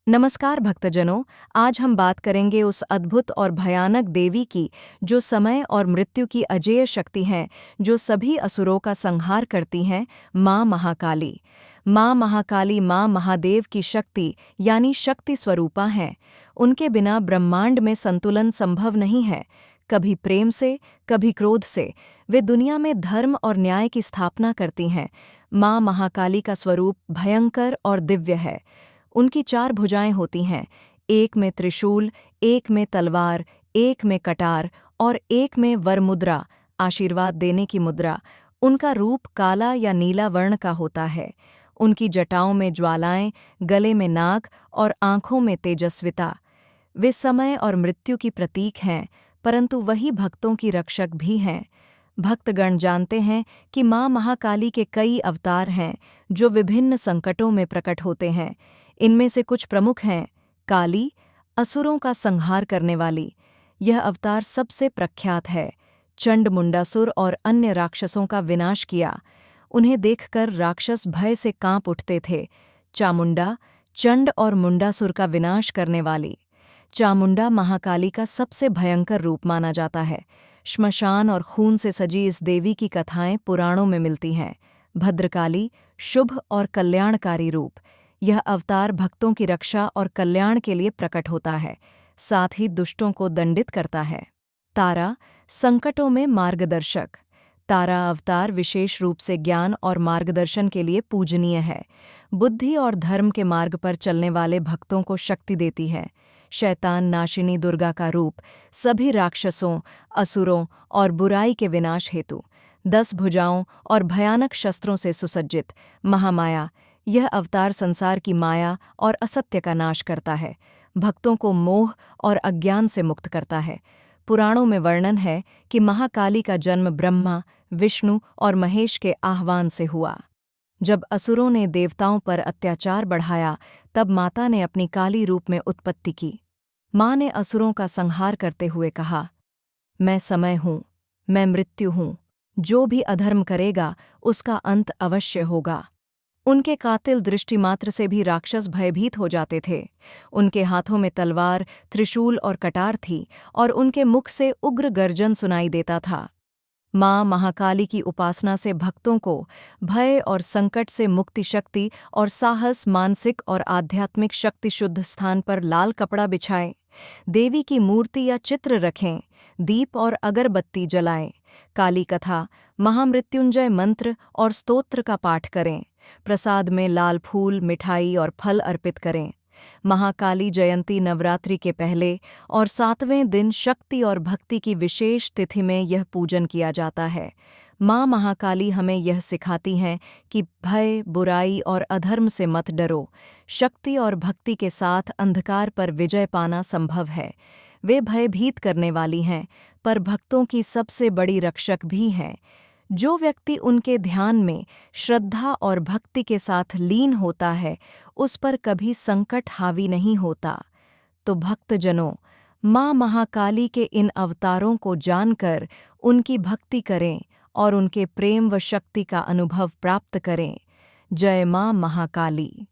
नमस्कार भक्तजनों, आज हम बात करेंगे उस अद्भुत और भयानक देवी की जो समय और मृत्यु की अजेय शक्ति हैं, जो सभी असुरों का संहार करती हैं, माँ महाकाली। माँ महाकाली माँ महादेव की शक्ति यानी शक्ति स्वरूपा हैं। उनके बिना ब्रह्मांड में संतुलन संभव नहीं है। कभी प्रेम से, कभी क्रोध से वे दुनिया में धर्म और न्याय की स्थापना करती हैं। माँ महाकाली का स्वरूप भयंकर और दिव्य है। उनकी 4 भुजाएं होती हैं, एक में त्रिशूल, एक में तलवार, एक में कटार और एक में वरमुद्रा, आशीर्वाद देने की मुद्रा। उनका रूप काला या नीला वर्ण का होता है। उनकी जटाओं में ज्वालाएं, गले में नाग और आंखों में तेजस्विता। वे समय और मृत्यु की प्रतीक हैं, परंतु वही भक्तों की रक्षक भी हैं। भक्तगण जानते हैं कि माँ महाकाली के कई अवतार हैं जो विभिन्न संकटों में प्रकट होते हैं। इनमें से कुछ प्रमुख हैं। काली, असुरों का संहार करने वाली। यह अवतार सबसे प्रख्यात है। चंड मुंडासुर और अन्य राक्षसों का विनाश किया। उन्हें देखकर राक्षस भय से कांप उठते थे। चामुंडा, चंड और मुंडासुर का विनाश करने वाली। चामुंडा महाकाली का सबसे भयंकर रूप माना जाता है। श्मशान और खून से सजी इस देवी की कथाएं पुराणों में मिलती हैं। भद्रकाली, शुभ और कल्याणकारी रूप। यह अवतार भक्तों की रक्षा और कल्याण के लिए प्रकट होता है, साथ ही दुष्टों को दंडित करता है। तारा, संकटों में मार्गदर्शक। तारा अवतार विशेष रूप से ज्ञान और मार्गदर्शन के लिए पूजनीय है। बुद्धि और धर्म के मार्ग पर चलने वाले भक्तों को शक्ति देती है। शैतान नाशिनी दुर्गा का रूप, सभी राक्षसों, असुरों और बुराई के विनाश हेतु। 10 भुजाओं और भयानक शस्त्रों से सुसज्जित। महामाया, यह अवतार संसार की माया और असत्य का नाश करता है। भक्तों को मोह और अज्ञान से मुक्त करता है। पुराणों में वर्णन है कि महाकाली का जन्म ब्रह्मा, विष्णु और महेश के आह्वान से हुआ। जब असुरों ने देवताओं पर अत्याचार बढ़ाया, तब माता ने अपनी काली रूप में उत्पत्ति की। माँ ने असुरों का संहार करते हुए कहा, मैं समय हूँ, मैं मृत्यु हूँ। जो भी अधर्म करेगा, उसका अंत अवश्य होगा। उनके कातिल दृष्टिमात्र से भी राक्षस भयभीत हो जाते थे। उनके हाथों में तलवार, त्रिशूल और कटार थी और उनके मुख से उग्र गर्जन सुनाई देता था। माँ महाकाली की उपासना से भक्तों को भय और संकट से मुक्ति, शक्ति और साहस, मानसिक और आध्यात्मिक शक्ति। शुद्ध स्थान पर लाल कपड़ा बिछाएं, देवी की मूर्ति या चित्र रखें, दीप और अगरबत्ती जलाएं। काली कथा, महामृत्युंजय मंत्र और स्तोत्र का पाठ करें। प्रसाद में लाल फूल, मिठाई और फल अर्पित करें। महाकाली जयंती नवरात्रि के पहले और 7वें दिन शक्ति और भक्ति की विशेष तिथि में यह पूजन किया जाता है। माँ महाकाली हमें यह सिखाती हैं कि भय, बुराई और अधर्म से मत डरो। शक्ति और भक्ति के साथ अंधकार पर विजय पाना संभव है। वे भयभीत करने वाली हैं, पर भक्तों की सबसे बड़ी रक्षक भी हैं। जो व्यक्ति उनके ध्यान में श्रद्धा और भक्ति के साथ लीन होता है, उस पर कभी संकट हावी नहीं होता। तो भक्तजनों, माँ महाकाली के इन अवतारों को जानकर उनकी भक्ति करें और उनके प्रेम व शक्ति का अनुभव प्राप्त करें। जय माँ महाकाली।